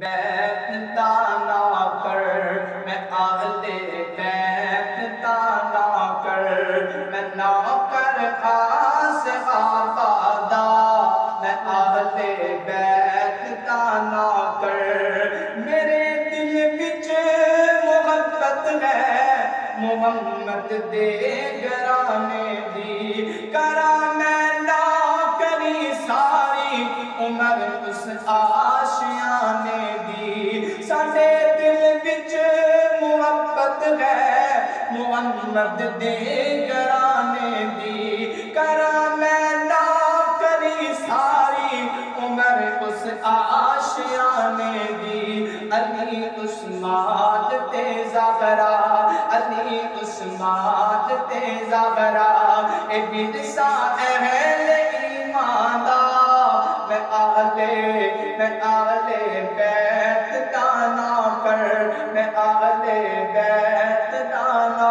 بیت تانا کر، میں اہل بیت تانا کر، میں نوکر خاص آبادا، میں اہل بیت تانا کر۔ میرے دل وچ محبت ہے محمد دے گرانے دی، کراں میں نوکری ساری عمر اس آشیانے دی۔ ساڈے دل وچ محبت ہے محمد دے گرانے دی، کراں میں نوکری ساری عمر اس آشیانے دی۔ علی عثمان تے زہرا، علی عثمان تے زہرا، اے ورثہ اہل ایمان دا، میں اہل بیت تانا کر، میں اہل بیت تانا